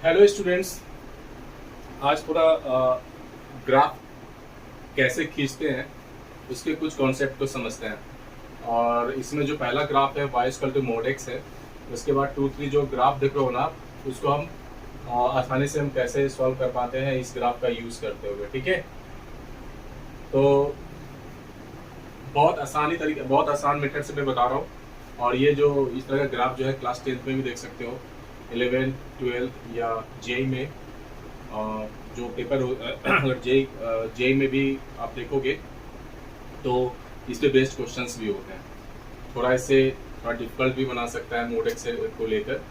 Hello students. आज पूरा graph कैसे खींचते हैं उसके कुछ कॉन्सेप्ट को समझते हैं। और इसमें जो पहला ग्राफ है y equal to mod x है। उसके बाद 2 3 जो ग्राफ देख रहे हो ना आप, उसको हम आसानी से हम कैसे सॉल्व कर पाते हैं इस ग्राफ का यूज़ करते हुए। ठीक है, तो बहुत आसान मेथड से मैं बता रहा हूँ। और ये जो इस तरह का ग्राफ जो है क्लास 10th में भी देख सकते हो, 11 12 या जेई में जो पेपर अगर जेई में भी आप देखोगे तो इस पे बेस्ड क्वेश्चंस भी होते हैं। थोड़ा इससे थोड़ा डिफिकल्ट भी बना सकता है मोडेक्स को लेकर,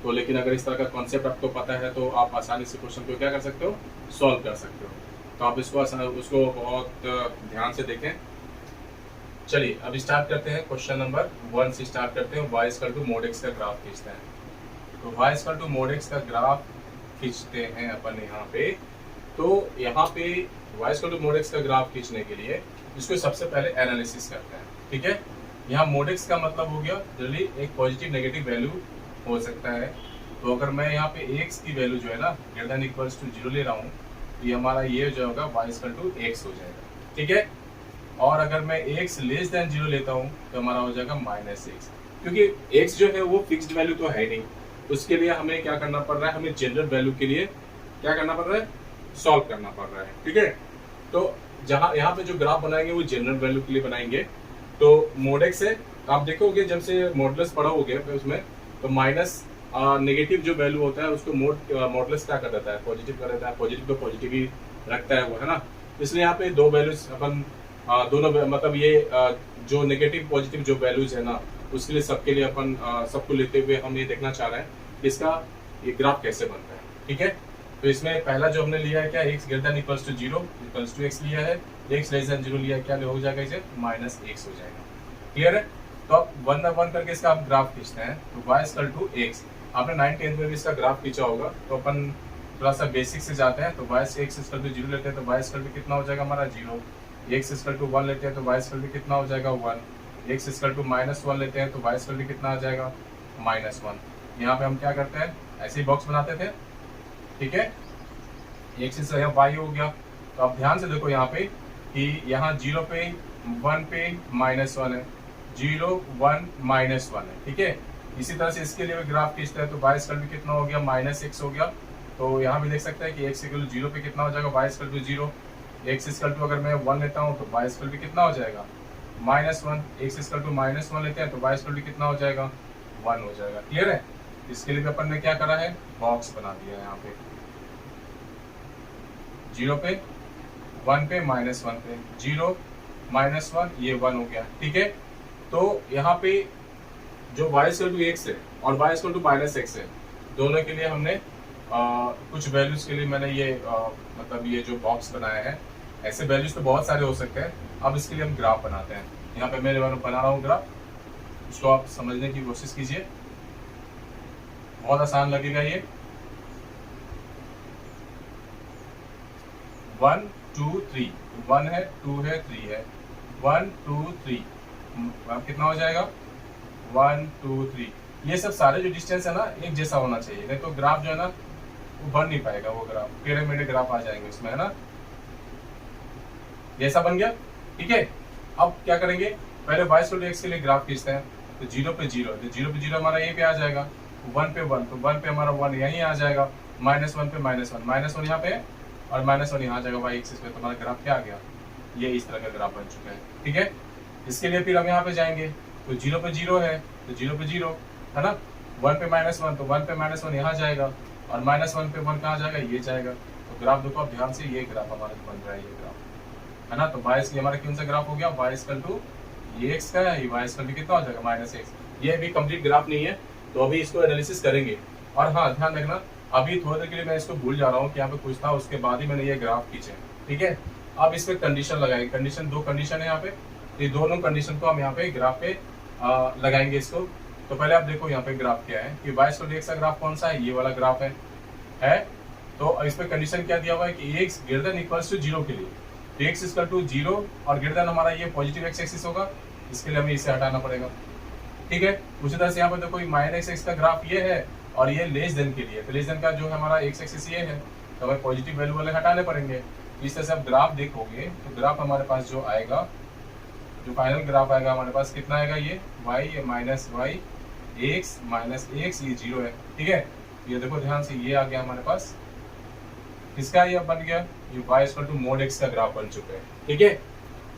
तो लेकिन अगर इस तरह का कॉन्सेप्ट आपको पता है तो आप आसानी से क्वेश्चन को क्या कर सकते हो, सॉल्व कर सकते हो। तो आप उसको बहुत ध्यान से देखें। चलिए अब स्टार्ट करते हैं। क्वेश्चन नंबर 1 से स्टार्ट करते हैं। y equal to mod x का ग्राफ खींचते हैं। तो y equal to mod x का ग्राफ खींचते हैं अपन यहाँ पे। तो यहाँ पे y equal to mod x का ग्राफ खींचने के लिए इसको सबसे पहले एनालिसिस करते हैं। ठीक है, यहाँ मोड एक्स का मतलब हो गया जनरली एक पॉजिटिव नेगेटिव वैल्यू हो सकता है। तो अगर मैं यहाँ पे x की वैल्यू जो है ना ग्रेटर देन इक्वल्स टू 0 ले रहा हूँ तो ये हमारा ये जो होगा y इक्वल टू x हो जाएगा। ठीक है, और अगर मैं x लेस देन 0 लेता हूँ तो हमारा हो जाएगा -x, क्योंकि x जो है वो फिक्स्ड वैल्यू तो है नहीं। उसके लिए हमें क्या करना पड़ रहा है, हमें जनरल वैल्यू के लिए क्या करना पड़ रहा है, सॉल्व करना पड़ रहा है। ठीक है, तो जहां यहाँ पे जो ग्राफ बनाएंगे वो जनरल वैल्यू के लिए बनाएंगे। तो मोड एक्स है, आप देखोगे जब से मॉडुलस पढ़ा हो गया उसमें, तो माइनस नेगेटिव जो वैल्यू होता है उसको मॉडुलस क्या कर देता है, पॉजिटिव कर देता है। पॉजिटिव तो पॉजिटिव ही रखता है वो, है ना। इसलिए यहाँ पे दो वैल्यूज अपन दोनों मतलब ये जो नेगेटिव पॉजिटिव जो वैल्यूज है ना उसके लिए सबके लिए अपन सबको लेते हुए हम ये देखना चाह रहे हैं कि इसका ये ग्राफ कैसे बनता है। ठीक है, तो इसमें पहला जो हमने लिया है क्या, x greater than equals to 0 equals to x लिया है, x लेस देन 0 लिया है, क्या हो जाएगा इसे -x हो जाएगा। क्लियर है, तो अब 1 बाय 1 करके इसका हम ग्राफ खींचते हैं। तो y इक्वल टू x, आपने 9th 10th में भी इसका ग्राफ खींचा होगा। तो अपन थोड़ा सा बेसिक से जाते हैं। तो y x इक्वल टू 0 लेते हैं तो y इक्वल टू कितना हो जाएगा हमारा 0। x इक्वल टू 1 लेते हैं तो y इक्वल टू कितना हो जाएगा 1। x इक्वल टू -1 लेते हैं तो y इक्वल टू कितना आ जाएगा -1। यहाँ पे हम क्या करते हैं, ऐसे ही बॉक्स बनाते थे। ठीक है, x से यहाँ y हो गया। तो अब ध्यान से देखो यहाँ पे कि यहाँ 0 पे 1 पे -1 है, 0 1 -1 है। ठीक है, इसी तरह से इसके लिए भी ग्राफ खींचते हैं। तो y इक्वल टू कितना हो गया -x हो गया। तो यहाँ भी देख सकते हैं कि x इक्वल टू 0 पे कितना हो जाएगा, y equal to 0। x equal to अगर मैं 1 लेता हूँ तो y इक्वल टू कितना हो जाएगा -1। x इक्वल टू -1 लेते हैं तो y इक्वल टू कितना हो जाएगा 1 हो जाएगा। क्लियर है, इसके लिए भी अपन ने क्या करा है, बॉक्स बना दिया है यहाँ पे। 0 पे 1 पे -1 पे 0 -1 ये 1 हो गया। ठीक है, तो यहाँ पे जो y इक्वल टू x है और y इक्वल टू -x है, दोनों के लिए हमने कुछ वैल्यूज के लिए मैंने ये मतलब ये जो बॉक्स बनाया है। ऐसे वैल्यूज तो बहुत सारे हो सकते हैं। अब इसके लिए हम ग्राफ बनाते हैं। यहाँ पे मैं बना रहा हूँ ग्राफ, उसको आप समझने की कोशिश कीजिए, बहुत आसान लगेगा ये। 1 2 3, 1 है 2 है 3 है, 1 2 3 कितना हो जाएगा 1 2 3। ये सब सारे जो डिस्टेंस है ना एक जैसा होना चाहिए, नहीं तो ग्राफ जो है ना वो बन नहीं पाएगा। वो ग्राफ टेढ़े मेढ़े ग्राफ आ जाएंगे उसमें, है ना। जैसा बन गया। ठीक है, अब क्या करेंगे, पहले y इक्वल टू x के लिए ग्राफ खींचते हैं। तो 0 पे 0, तो 0 पे 0 हमारा यहीं पे आ जाएगा। 1 पे 1, तो 1 पे हमारा 1 यहीं आ जाएगा। -1 पे -1 यहाँ पे और -1 यहाँ आ जाएगा y एक्सिस पे। तो हमारा ग्राफ क्या आ गया, ये इस तरह का ग्राफ बन चुका है। ठीक है, इसके लिए फिर हम यहाँ पे जाएंगे। तो 0 पे 0 है तो 0 पे 0 है ना, 1 पे -1 तो 1 पे -1 यहाँ जाएगा और -1 पे 1 कहाँ जाएगा, ये जाएगा। तो ग्राफ देखो आप ध्यान से, ये ग्राफ हमारा बन रहा है, ये ग्राफ है ना। तो y हमारा कौन सा ग्राफ हो गया, y इक्वल टू ये x का है, y इक्वल टू कितना हो जाएगा -x। ये भी कंप्लीट ग्राफ नहीं है, तो अभी इसको एनालिसिस करेंगे। और हाँ ध्यान रखना, अभी थोड़ी देर के लिए मैं इसको भूल जा रहा हूँ कि यहाँ पे कुछ था, उसके बाद ही मैंने ये ग्राफ खींचे। ठीक है, अब इसमें कंडीशन लगाएंगे। कंडीशन, दो कंडीशन है यहाँ पे, ये दोनों कंडीशन को हम यहाँ पे ग्राफ पे लगाएंगे इसको। तो पहले आप देखो यहाँ पे ग्राफ क्या है कि y इक्वल टू x का ग्राफ कौन सा है, ये वाला ग्राफ है। तो इस पे कंडीशन क्या दिया हुआ है कि x greater than equals to 0 के लिए, तो x इक्वल टू 0 और ग्रेटर देन हमारा ये पॉजिटिव x एक्सिस होगा, इसके लिए हमें इसे हटाना पड़ेगा। ठीक है, उसी तरह से यहाँ पर देखो -x का ग्राफ ये है और ये लेस देन के लिए, तो लेस देन का जो हमारा एक्स एक्सिस ये है, तो हमें पॉजिटिव वैल्यू वाले हटाने पड़ेंगे। इस तरह से आप ग्राफ देखोगे तो ग्राफ हमारे पास जो आएगा, जो फाइनल ग्राफ आएगा हमारे पास कितना आएगा, ये y minus y x minus x, ये 0 है। ठीक है, ये देखो ध्यान से, ये आ गया हमारे पास, किसका ये बन गया, ये y equal to mod x का ग्राफ बन चुका है। ठीक है,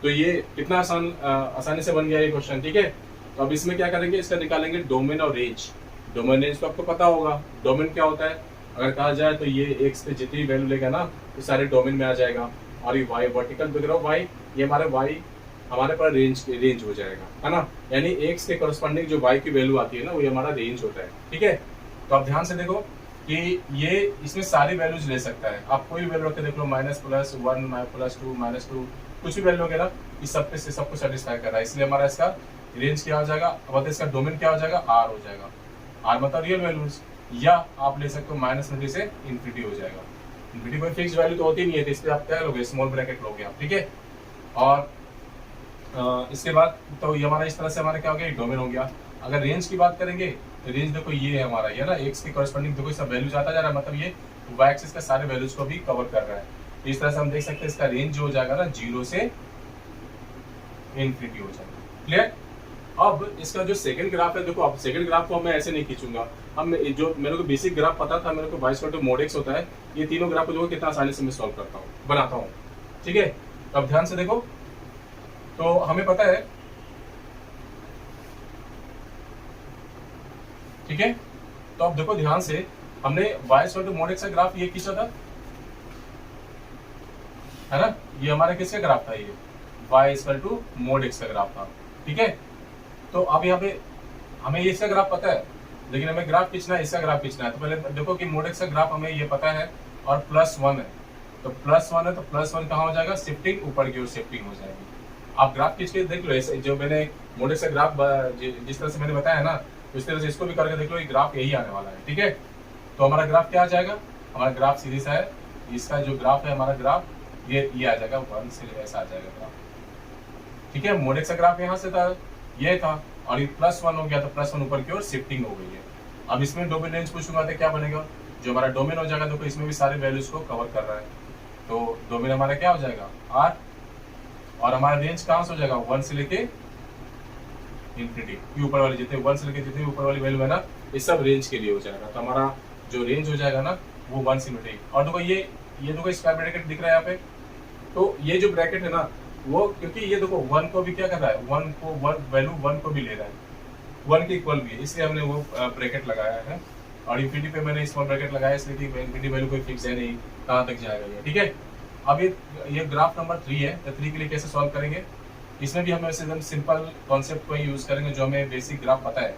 तो ये कितना आसानी से बन गया ये क्वेश्चन। ठीक है, तो अब इसमें क्या करेंगे, इसका निकालेंगे डोमेन और रेंज। डोमेन रेंज तो आपको पता होगा, डोमेन क्या होता है, अगर कहा जाए तो ये x पे जितनी वैल्यू लेगा ना तो सारे डोमेन में आ जाएगा। और ये y वर्टिकल देख रहा हो y, ये हमारे y हमारे पर रेंज हो जाएगा, है ना, यानी x के कॉरस्पॉन्डिंग जो y की वैल्यू आती है ना, वो हमारा रेंज होता है। ठीक है, तो आप ध्यान से देखो कि ये इसमें सारी वैल्यूज ले सकता है, आप कोई भी वैल्यू रख के देख लो, -+, -1, +2, -2, कुछ भी वैल्यू होगा ना, इस सबको सेटिस्फाई कर रहा है, इसलिए हमारा इसका रेंज क्या हो जाएगा, मतलब इसका डोमेन क्या हो जाएगा, r हो जाएगा। r मतलब रियल वैल्यूज, या आप ले सकते हो -∞ से इन्फिनिटी हो जाएगा। इन्फिनिटी कोई फिक्स वैल्यू तो होती नहीं है, तो इसलिए आप क्या लोगे, स्मॉल ब्रैकेट लोगे आप। ठीक है, और इसके बाद तो ये हमारा इस तरह से हमारा क्या हो गया, डोमेन हो गया। अगर रेंज की बात करेंगे तो रेंज देखो ये है हमारा, ये ना एक्स के कॉरस्पॉन्डिंग देखो सब वैल्यूज आता जा रहा है, मतलब ये वाई एक्सिस का सारे वैल्यूज को भी कवर कर रहा है। तो इस तरह से हम देख सकते हैं इसका रेंज जो हो जाएगा ना 0 से इन्फिनिटी हो जाएगा। क्लियर। अब इसका जो सेकंड ग्राफ है, देखो अब सेकंड ग्राफ को मैं ऐसे नहीं खींचूंगा, हम जो मेरे को बेसिक ग्राफ पता था, मेरे को y equal to mod x होता है, ये तीनों ग्राफ को जो कितना आसानी से मैं सॉल्व करता हूँ, बनाता हूँ। ठीक है, अब ध्यान से देखो, तो हमें पता है, ठीक है, तो अब देखो ध्यान से, हमने y equal to mod x का ग्राफ ये खींचा था, है ना, ये हमारा किसका ग्राफ था, ये y equal to mod x का ग्राफ था। ठीक है, तो अब यहाँ पे हमें ये इसका ग्राफ पता है, लेकिन हमें ग्राफ खींचना है, इसका ग्राफ खींचना है। तो पहले देखो कि मोड x का ग्राफ हमें ये पता है और +1 है, तो +1 है, तो +1 कहाँ हो जाएगा, शिफ्टिंग ऊपर की ओर शिफ्टिंग हो जाएगी। आप ग्राफ खींच के देख लो, ऐसे जो मैंने मोड x का ग्राफ जिस तरह से मैंने बताया ना, इस तरह से इसको भी करके देख लो, ये ग्राफ यही आने वाला है। ठीक है, तो हमारा ग्राफ क्या आ जाएगा, हमारा ग्राफ सीधी सा है, इसका जो ग्राफ है हमारा ग्राफ ये आ जाएगा 1 से ऐसा आ जाएगा ग्राफ। ठीक है, मोड x का ग्राफ यहाँ से था, ये था, और ये +1 हो गया, तो +1 ऊपर की ओर शिफ्टिंग हो गई है। अब इसमें डोमेन रेंज पूछूंगा तो क्या बनेगा, जो हमारा डोमेन हो जाएगा, देखो इसमें भी सारे वैल्यूज को कवर कर रहा है, तो डोमेन हमारा क्या हो जाएगा r, और हमारा रेंज कहाँ से हो जाएगा, 1 से लेके इन्फिनिटी, ऊपर वाली जितने 1 से लेके जितनी ऊपर वाली वैल्यू है ना, ये सब रेंज के लिए हो जाएगा। तो हमारा जो रेंज हो जाएगा ना, वो 1 से इन्फिनिटी। और देखो ये देखो स्क्वायर ब्रैकेट दिख रहा है यहाँ पे, तो ये जो ब्रैकेट है ना, वो क्योंकि ये देखो 1 को भी क्या कर रहा है, 1 को वैल्यू 1 को भी ले रहा है, 1 के इक्वल भी है, इसलिए हमने वो ब्रैकेट लगाया है। और इन्फिनिटी पे मैंने स्मॉल ब्रैकेट लगाया, इसलिए कि इन्फिनिटी वैल्यू कोई फिक्स है नहीं, कहाँ तक जाएगा ये। ठीक है, अब ये ग्राफ नंबर 3 है, तो 3 के लिए कैसे सॉल्व करेंगे, इसमें भी हम ऐसे एकदम सिंपल कॉन्सेप्ट को यूज करेंगे, जो हमें बेसिक ग्राफ पता है।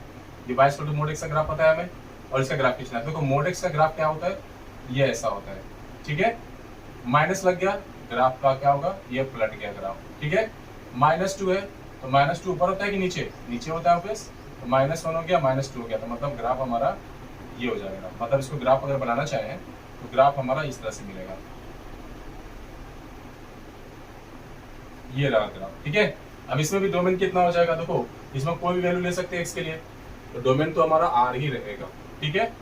ये y equal to mod x का ग्राफ पता है हमें, और इसका ग्राफ खींचना है। देखो मोड x का ग्राफ क्या होता है, ये ऐसा होता है। ठीक है, माइनस लग गया, ग्राफ का क्या होगा, ये पलट गया ग्राफ। ठीक है, -2 है, तो -2 ऊपर होता है कि नीचे, नीचे होता है ऑब्वियस, तो -1 हो गया, -2 हो गया, तो मतलब ग्राफ हमारा ये हो जाएगा। मतलब इसको ग्राफ अगर बनाना चाहें तो ग्राफ हमारा इस तरह से मिलेगा, ये रहा ग्राफ। ठीक है, अब इसमें भी डोमेन कितना हो जाएगा, देखो इसमें कोई भी वैल्यू ले सकते हैं x के लिए, तो डोमेन तो हमारा r ही रहेगा। ठीक है,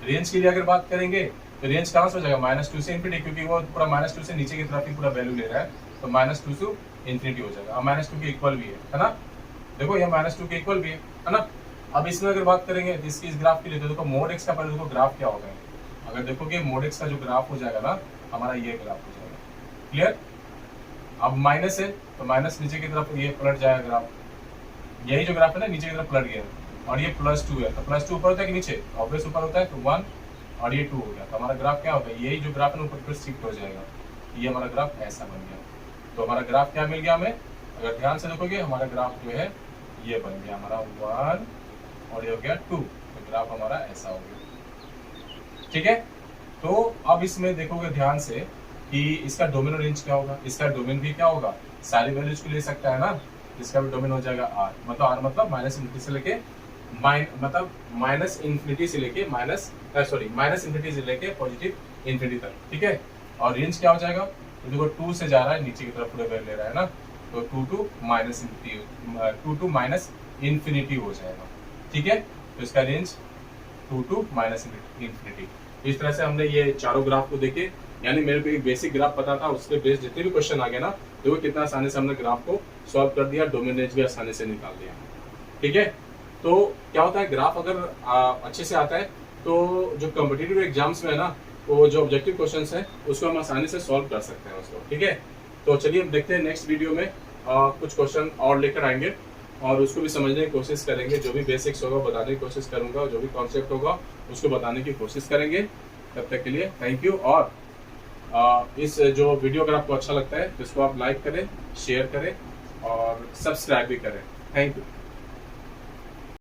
रेंज के लिए अगर बात करेंगे तो रेंज कहाँ से हो जाएगा, -2 से इन्फिनिटी, क्योंकि वो पूरा -2 से नीचे की तरफ ही पूरा वैल्यू ले रहा है, तो -2 से इन्फिनिटी हो जाएगा। अब -2 के इक्वल भी है ना, देखो ये -2 के इक्वल भी है ना। अब इसमें अगर बात करेंगे इसकी इस ग्राफ के लिए, तो देखो मोड x का पहले देखो ग्राफ क्या होगा, अगर देखोगे मोड x का जो ग्राफ हो जाएगा ना, हमारा ये ग्राफ हो जाएगा। क्लियर, अब माइनस है, तो माइनस नीचे की तरफ ये पलट जाएगा ग्राफ, यही जो ग्राफ है ना नीचे की तरफ पलट गया, और ये +2 है, तो +2 ऊपर होता है कि नीचे, ऑब्वियस ऊपर होता है, तो 1 और ये 2 हो गया, तो हमारा ग्राफ क्या होगा, यही जो ग्राफ है ना ऊपर शिफ्ट हो जाएगा, ये हमारा ग्राफ ऐसा बन गया। तो हमारा ग्राफ क्या मिल गया हमें, अगर ध्यान से देखोगे हमारा ग्राफ जो है ये बन गया हमारा 1 और ये हो गया 2, तो ग्राफ हमारा ऐसा हो गया। ठीक है, तो अब इसमें देखोगे ध्यान से कि इसका डोमेन और रेंज क्या होगा, इसका डोमेन भी क्या होगा, सारी वैल्यूज को ले सकता है ना, इसका भी डोमेन हो जाएगा r, मतलब r मतलब -∞ से लेके -∞ से लेके -∞ से लेके पॉजिटिव इन्फिनिटी तक। ठीक है, और रेंज क्या हो जाएगा, तो देखो 2 से जा रहा है नीचे की तरफ पूरे वैल्यू ले रहा है ना, तो 2 to -∞ हो जाएगा। ठीक है, तो इसका रेंज 2 to माइनस इन्फिनिटी। इस तरह से हमने ये चारों ग्राफ को देखे, यानी मेरे को एक बेसिक ग्राफ पता था, उसके बेस जितने भी क्वेश्चन आ गए ना, देखो कितना आसानी से हमने ग्राफ को सॉल्व कर दिया, डोमेन रेंज भी आसानी से निकाल दिया। ठीक है, तो क्या होता है ग्राफ अगर अच्छे से आता है तो जो कॉम्पिटिटिव एग्जाम्स में है ना, वो जो ऑब्जेक्टिव क्वेश्चंस हैं उसको हम आसानी से सॉल्व कर सकते हैं उसको। ठीक है, तो चलिए हम देखते हैं नेक्स्ट वीडियो में कुछ क्वेश्चन और लेकर आएंगे और उसको भी समझने की कोशिश करेंगे। जो भी बेसिक्स होगा बताने की कोशिश करूंगा, जो भी कॉन्सेप्ट होगा उसको बताने की कोशिश करेंगे। तब तक के लिए थैंक यू। और इस जो वीडियो अगर आपको अच्छा लगता है तो इसको आप लाइक करें, शेयर करें और सब्सक्राइब भी करें। Thank you.